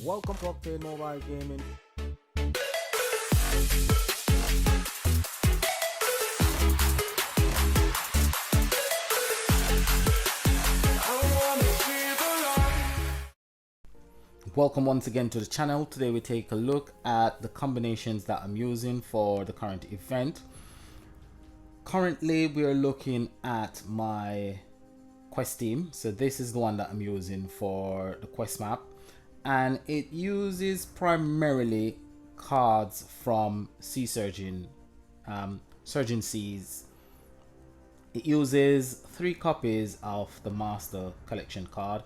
Welcome to Octane Mobile Gaming. Welcome once again to the channel. Today we take a look at the combinations that I'm using for the current event. Currently we are looking at my quest team. So this is the one that I'm using for the quest map, and it uses primarily cards from Sea Surgeon, Surgeon Seas. It uses 3 copies of the Master Collection card,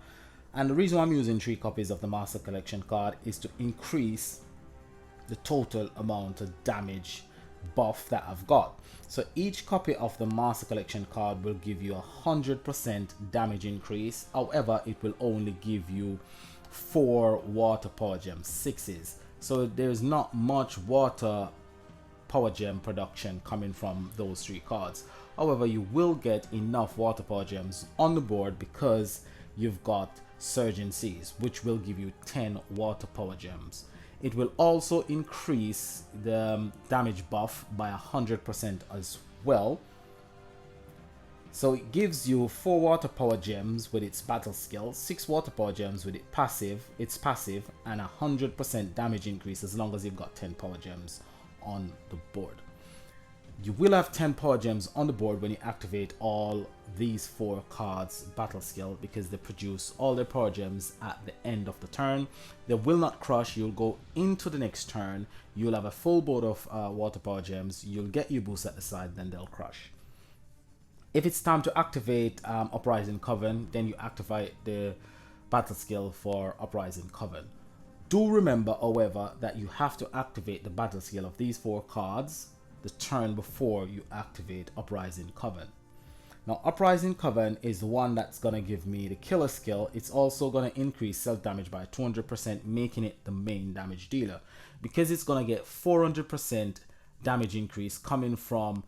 and the reason why I'm using 3 copies of the Master Collection card is to increase the total amount of damage buff that I've got. So each copy of the Master Collection card will give you 100% damage increase. However, it will only give you 4 water power gems, 6s. So there's not much water power gem production coming from those 3 cards. However, you will get enough water power gems on the board because you've got Surgeon Seas, which will give you 10 water power gems. It will also increase the damage buff by 100% as well. So it gives you 4 water power gems with its battle skill, 6 water power gems with its passive, and 100% damage increase as long as you've got 10 power gems on the board. You will have 10 power gems on the board when you activate all these 4 cards battle skill, because they produce all their power gems at the end of the turn. They will not crush. You'll go into the next turn, you'll have a full board of water power gems, you'll get your boost at the side, then they'll crush. If it's time to activate Uprising Coven, then you activate the battle skill for Uprising Coven. Do remember, however, that you have to activate the battle skill of these 4 cards the turn before you activate Uprising Coven. Now, Uprising Coven is the one that's going to give me the killer skill. It's also going to increase self damage by 200%, making it the main damage dealer, because it's going to get 400% damage increase coming from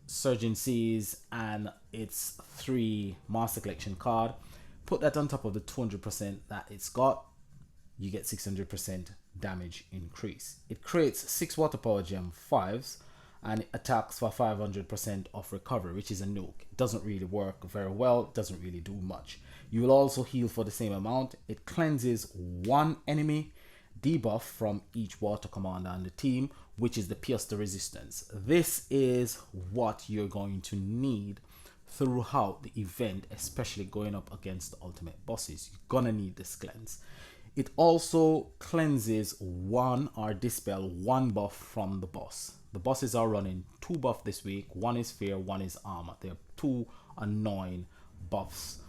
Surgeon Seas and its 3 Master Collection card. Put that on top of the 200% that it's got, you get 600% damage increase. It creates 6 water power gem 5s, and it attacks for 500% of recovery, which is a nuke. It doesn't really work very well, it doesn't really do much. You will also heal for the same amount. It cleanses 1 enemy debuff from each water commander on the team, which is the Pierce the Resistance. This is what you're going to need throughout the event, especially going up against the ultimate bosses. You're gonna need this cleanse. It also cleanses 1 or dispel 1 buff from the boss. The bosses are running 2 buff this week. 1 is fear, 1 is armor. They're 2 annoying buffs.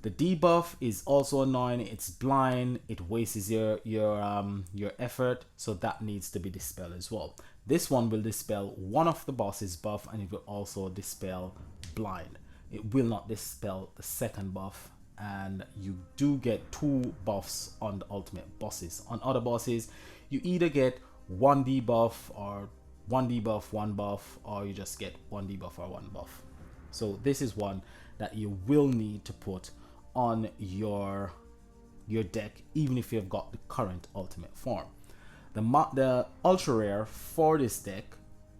The debuff is also annoying. It's blind. It wastes your effort, so that needs to be dispelled as well. This one will dispel 1 of the boss's buff, and it will also dispel blind. It will not dispel the second buff, and you do get 2 buffs on the ultimate bosses. On other bosses, you either get 1 debuff or 1 debuff, 1 buff, or you just get 1 debuff or 1 buff. So this is one that you will need to put on your deck, even if you've got the current ultimate form. The ultra rare for this deck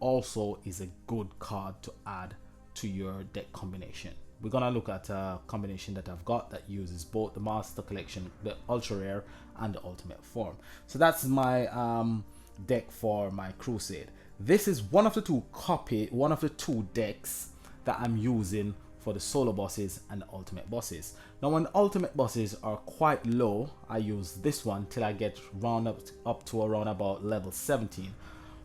also is a good card to add to your deck combination. We're gonna look at a combination that I've got that uses both the Master Collection, the ultra rare, and the ultimate form. So that's my deck for my Crusade. This is one of the two decks that I'm using for the solo bosses and the ultimate bosses. Now, when the ultimate bosses are quite low, I use this one till I get up to around about level 17.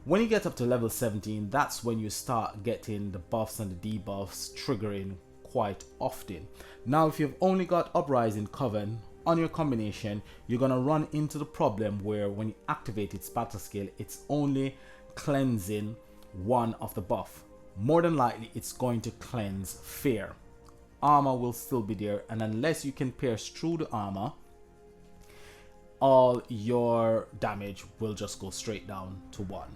When you get up to level 17, that's when you start getting the buffs and the debuffs triggering quite often. Now, if you've only got Uprising Coven on your combination, you're gonna run into the problem where when you activate its battle skill, it's only cleansing 1 of the buff. More than likely, it's going to cleanse fear. Armor will still be there, and unless you can pierce through the armor, all your damage will just go straight down to 1,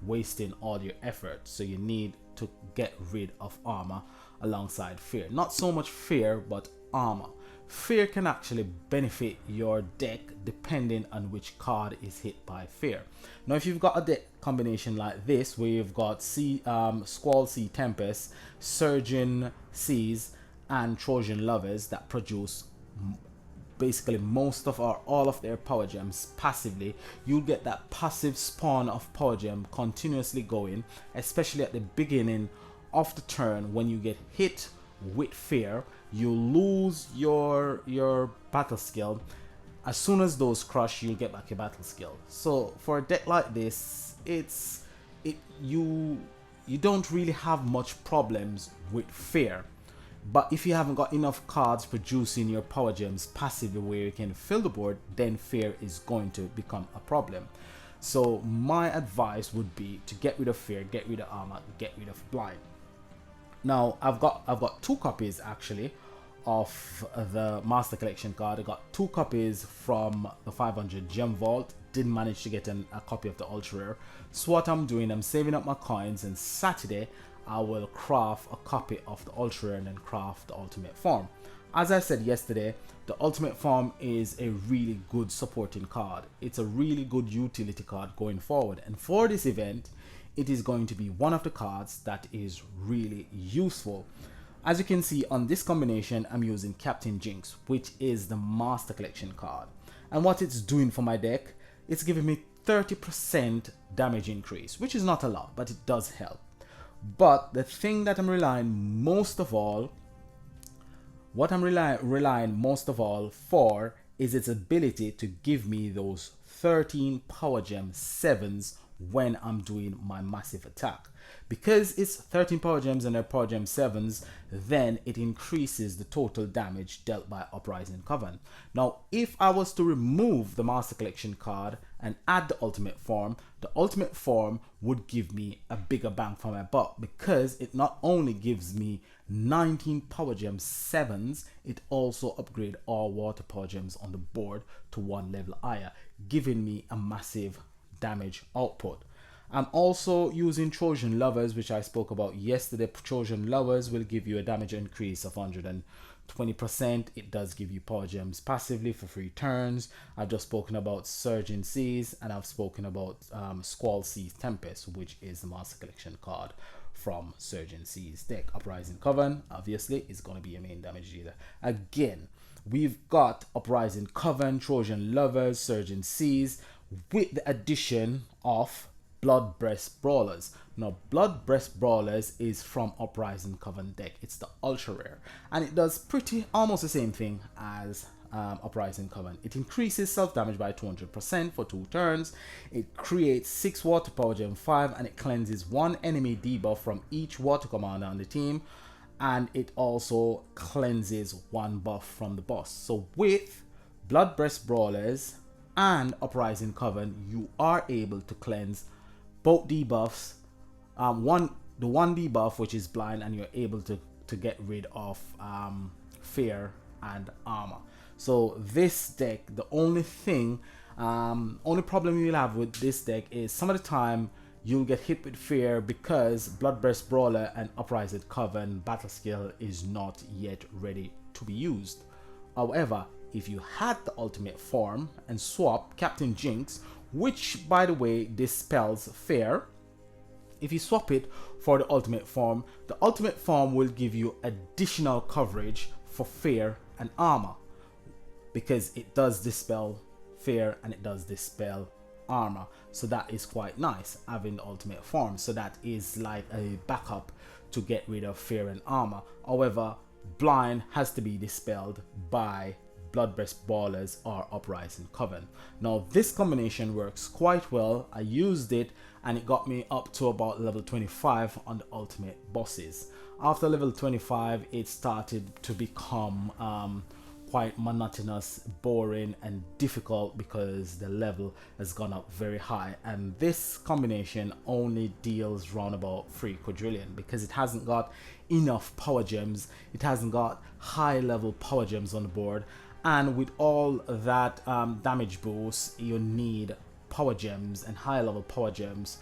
wasting all your effort. So you need to get rid of armor alongside fear. Not so much fear, but armor. Fear can actually benefit your deck depending on which card is hit by fear. Now, if you've got a deck combination like this, where you've got Squall Sea Tempest, Surging Seas, and Trojan Lovers that produce basically most of or all of their power gems passively, you'll get that passive spawn of power gem continuously going, especially at the beginning of the turn. When you get hit with fear, you lose your battle skill. As soon as those crush, you'll get back your battle skill. So for a deck like this, you don't really have much problems with fear. But if you haven't got enough cards producing your power gems passively where you can fill the board, then fear is going to become a problem. So my advice would be to get rid of fear, get rid of armor, get rid of blind. Now I've got 2 copies actually of the Master Collection card. I got 2 copies from the 500 Gem Vault. Didn't manage to get a copy of the Ultra Rare. So what I'm doing, I'm saving up my coins, and Saturday I will craft a copy of the Ultra Rare and then craft the Ultimate Form. As I said yesterday, the Ultimate Form is a really good supporting card. It's a really good utility card going forward, and for this event it is going to be one of the cards that is really useful. As you can see on this combination, I'm using Captain Jinx, which is the Master Collection card, and what it's doing for my deck, it's giving me 30% damage increase, which is not a lot, but it does help. But the thing that I'm relying most of all, for is its ability to give me those 13 Power Gem 7s when I'm doing my massive attack. Because it's 13 Power Gems and they're Power Gem 7s, then it increases the total damage dealt by Uprising Coven. Now, if I was to remove the Master Collection card and add the Ultimate Form would give me a bigger bang for my buck, because it not only gives me 19 Power Gem 7s, it also upgrades all Water Power Gems on the board to 1 level higher, giving me a massive damage output. I'm also using Trojan Lovers, which I spoke about yesterday. Trojan Lovers will give you a damage increase of 120%. It does give you power gems passively for 3 turns. I've just spoken about Surging Seas, and I've spoken about Squall Sea Tempest, which is the Master Collection card from Surging Seas deck. Uprising Coven, obviously, is going to be a main damage dealer. Again, we've got Uprising Coven, Trojan Lovers, Surging Seas, with the addition of Bloodbreast Brawlers. Now, Bloodbreast Brawlers is from Uprising Coven deck. It's the Ultra Rare, and it does almost the same thing as Uprising Coven. It increases self damage by 200% for 2 turns. It creates 6 Water Power Gem 5, and it cleanses 1 enemy debuff from each Water Commander on the team, and it also cleanses 1 buff from the boss. So with Bloodbreast Brawlers and Uprising Coven, you are able to cleanse both debuffs, the one debuff, which is blind, and you're able to get rid of fear and armor. So this deck, the only problem you'll have with this deck is some of the time you'll get hit with fear because Bloodbreast Brawler and Uprising Coven battle skill is not yet ready to be used. However, if you had the Ultimate Form and swap Captain Jinx, which by the way dispels fear, if you swap it for the Ultimate Form will give you additional coverage for fear and armor, because it does dispel fear and it does dispel armor. So that is quite nice, having the Ultimate Form. So that is like a backup to get rid of fear and armor. However, blind has to be dispelled by Bloodbreast Brawlers or Uprising Coven. Now this combination works quite well. I used it and it got me up to about level 25 on the ultimate bosses. After level 25, it started to become quite monotonous, boring and difficult because the level has gone up very high, and this combination only deals round about 3 quadrillion because it hasn't got enough power gems, it hasn't got high level power gems on the board, and with all that damage boost, you need power gems and high level power gems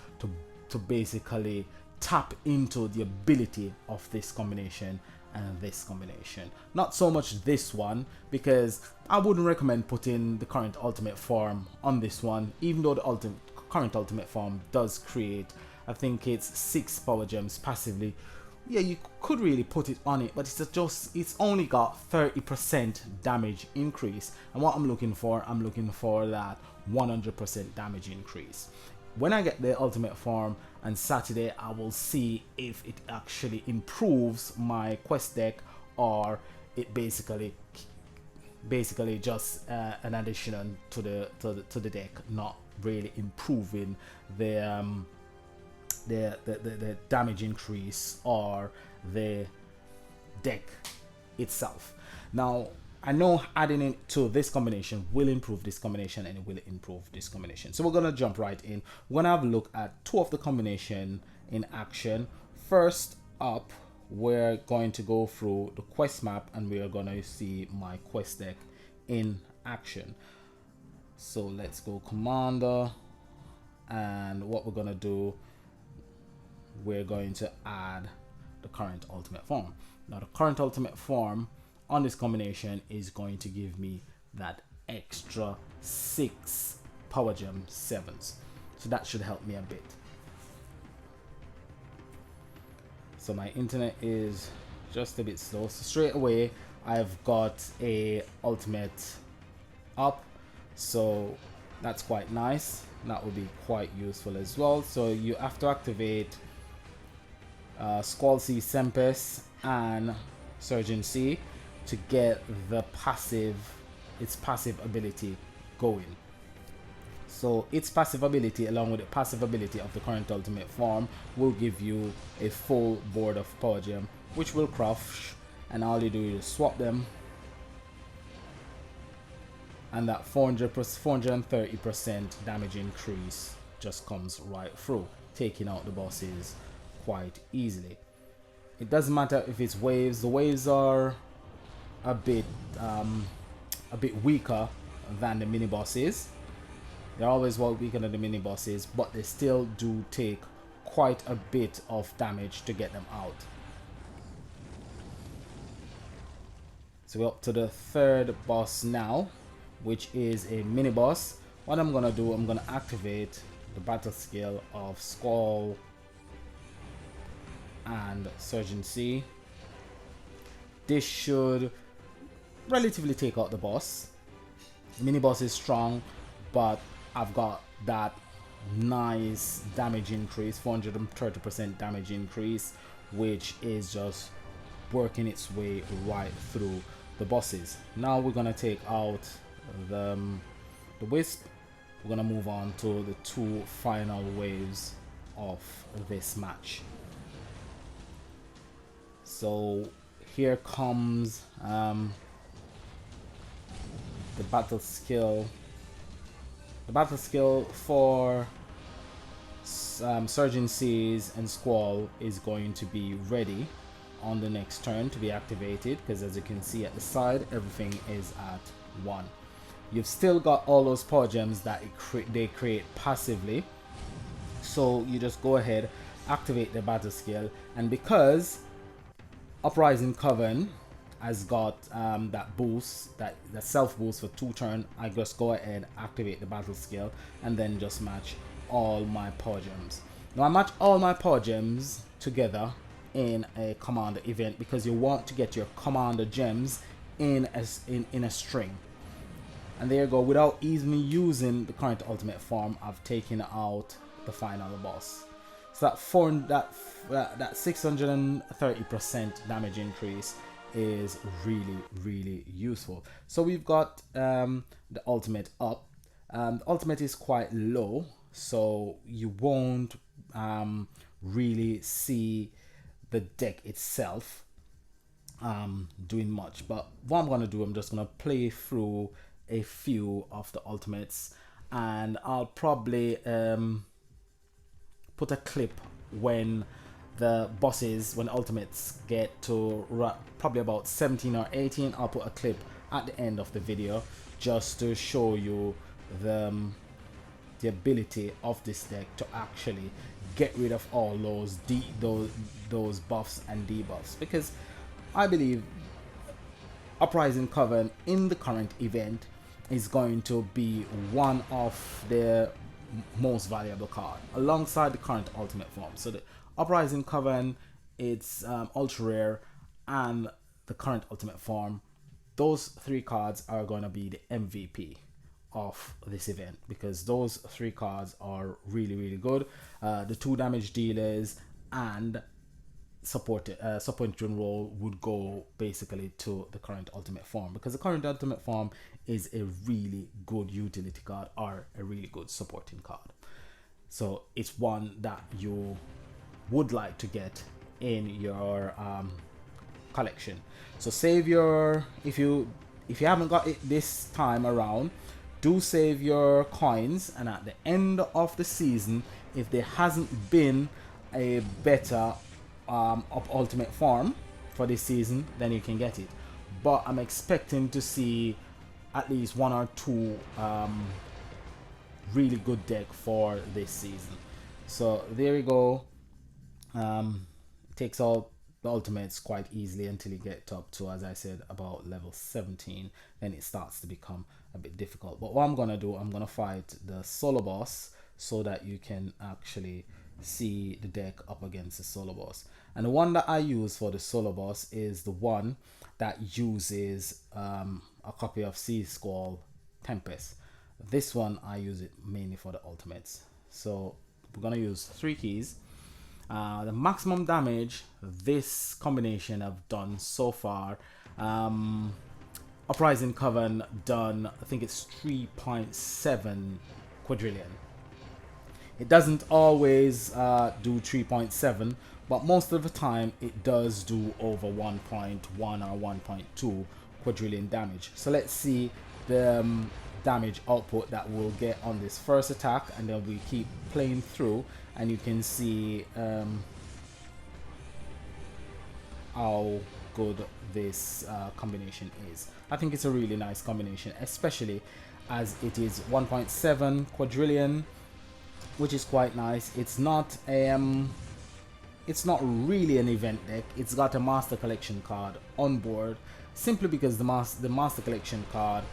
to basically tap into the ability of this combination and this combination. Not so much this one, because I wouldn't recommend putting the current ultimate form on this one, even though the current ultimate form does create, I think it's 6 power gems passively. Yeah, you could really put it on it, but it's only got 30% damage increase, and what I'm looking for that 100% damage increase. When I get the ultimate form on Saturday, I will see if it actually improves my quest deck, or it basically just an addition to the deck, not really improving the damage increase or the deck itself. Now, I know adding it to this combination will improve this combination, and it will improve this combination. So we're gonna jump right in. We're gonna have a look at 2 of the combination in action. First up, we're going to go through the quest map, and we are gonna see my quest deck in action. So let's go Commander, and what we're gonna do, we're going to add the current ultimate form. Now the current ultimate form on this combination is going to give me that extra 6 power gem 7s, so that should help me a bit. So my internet is just a bit slow, so straight away I've got a ultimate up, so that's quite nice. That will be quite useful as well. So you have to activate Squall Sea Sempest and Surgeon Sea to get the its passive ability going. So its passive ability, along with the passive ability of the current ultimate form, will give you a full board of power gem, which will crush, and all you do is swap them, and that 430% damage increase just comes right through, taking out the bosses quite easily. It doesn't matter if it's waves. The waves are a bit weaker than the mini bosses. They're always weaker than the mini bosses, but they still do take quite a bit of damage to get them out. So we're up to the 3rd boss now, which is a mini boss. What I'm gonna do, I'm gonna activate the battle skill of Squall and Surgeon Sea. This should relatively take out the boss. The mini boss is strong, but I've got that nice damage increase, 430% damage increase, which is just working its way right through the bosses. Now we're gonna take out the Wisp. We're gonna move on to the 2 final waves of this match. So here comes the battle skill. The battle skill for Surgeon Seas and Squall is going to be ready on the next turn to be activated, because as you can see at the side, everything is at 1. You've still got all those power gems that they create passively, so you just go ahead, activate the battle skill, and because Uprising Coven has got that boost, that self boost for 2 turns, I just go ahead, activate the battle skill, and then just match all my power gems. Now I match all my power gems together in a commander event, because you want to get your commander gems in a string. And there you go, without even using the current ultimate form, I've taken out the final boss. So that 630% damage increase is really useful. So we've got the ultimate up. The ultimate is quite low, so you won't really see the deck itself doing much. But what I'm gonna do, I'm just gonna play through a few of the ultimates, and I'll probably put a clip when the bosses, when ultimates get to probably about 17 or 18. I'll put a clip at the end of the video just to show you the ability of this deck to actually get rid of all those buffs and debuffs, because I believe Uprising Coven in the current event is going to be one of the most valuable card alongside the current ultimate form. So the Uprising Coven, it's ultra rare, and the current ultimate form, those three cards are going to be the MVP of this event, because those three cards are really, really good. The 2 damage dealers and supporting role would go basically to the current ultimate form, because the current ultimate form is a really good utility card or a really good supporting card. So it's one that you would like to get in your collection. So save your, if you haven't got it this time around, do save your coins, and at the end of the season, if there hasn't been a better ultimate form for this season, then you can get it. But I'm expecting to see at least 1 or 2 really good deck for this season. So there we go. It takes all the ultimates quite easily until you get up to, as I said, about level 17. Then it starts to become a bit difficult. But what I'm gonna do, I'm gonna fight the solo boss so that you can actually see the deck up against the solo boss. And the one that I use for the solo boss is the one that uses a copy of Sea Squall Tempest. This one I use it mainly for the ultimates. So we're gonna use 3 keys. The maximum damage this combination have done so far, Uprising Coven done, I think it's 3.7 quadrillion. It doesn't always do 3.7, but most of the time it does do over 1.1 or 1.2 quadrillion damage. So let's see the damage output that we'll get on this first attack, and then we keep playing through, and you can see how good this combination is. I think it's a really nice combination, especially as it is 1.7 quadrillion, which is quite nice. It's not really an event deck. It's got a Master Collection card on board, simply because the Master Collection card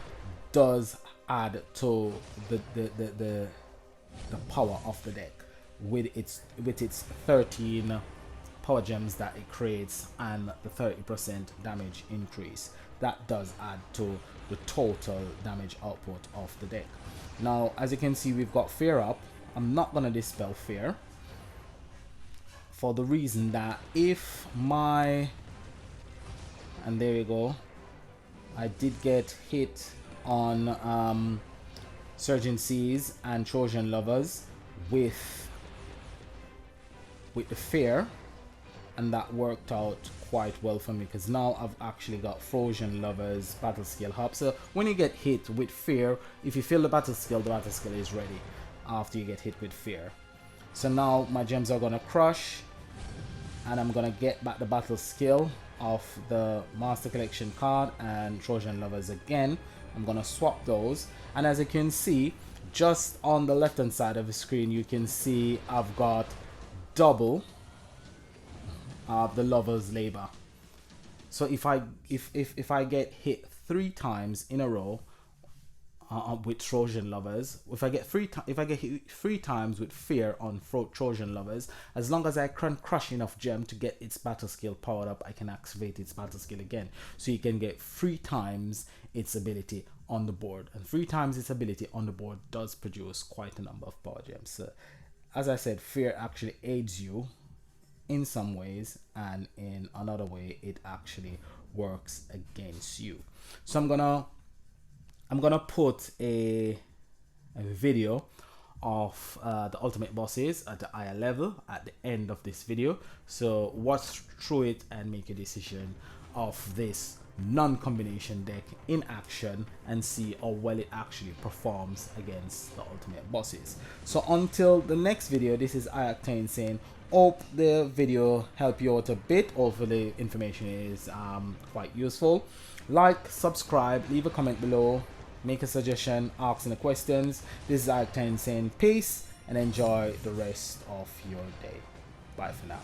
does add to the power of the deck with its 13 power gems that it creates and the 30% damage increase. That does add to the total damage output of the deck. Now, as you can see, we've got Fear up. I'm not gonna dispel Fear, for the reason that if my, and there we go, I did get hit on Surging Seas and Trojan Lovers with the Fear, and that worked out quite well for me, because now I've actually got Trojan Lovers battle skill hub. So when you get hit with Fear, if you feel the battle skill is ready after you get hit with Fear. So now my gems are gonna crush, and I'm gonna get back the battle skill of the Master Collection card and Trojan Lovers again. I'm gonna swap those, and as you can see, just on the left hand side of the screen, you can see I've got double the Lover's Labor. So if I get hit 3 times in a row with Trojan Lovers, if I get hit 3 times with Fear on Trojan Lovers, as long as I can crush enough gem to get its battle skill powered up, I can activate its battle skill again. So you can get 3 times its ability on the board, and 3 times its ability on the board does produce quite a number of power gems. So as I said, Fear actually aids you in some ways, and in another way it actually works against you. So I'm gonna put a video of the ultimate bosses at the higher level at the end of this video, so watch through it and make a decision of this non-combination deck in action and see how well it actually performs against the ultimate bosses. So until the next video, this is Octane saying, hope the video helped you out a bit. Hopefully the information is quite useful. Like, subscribe, leave a comment below, make a suggestion, ask any questions. This is Octane saying peace and enjoy the rest of your day. Bye for now.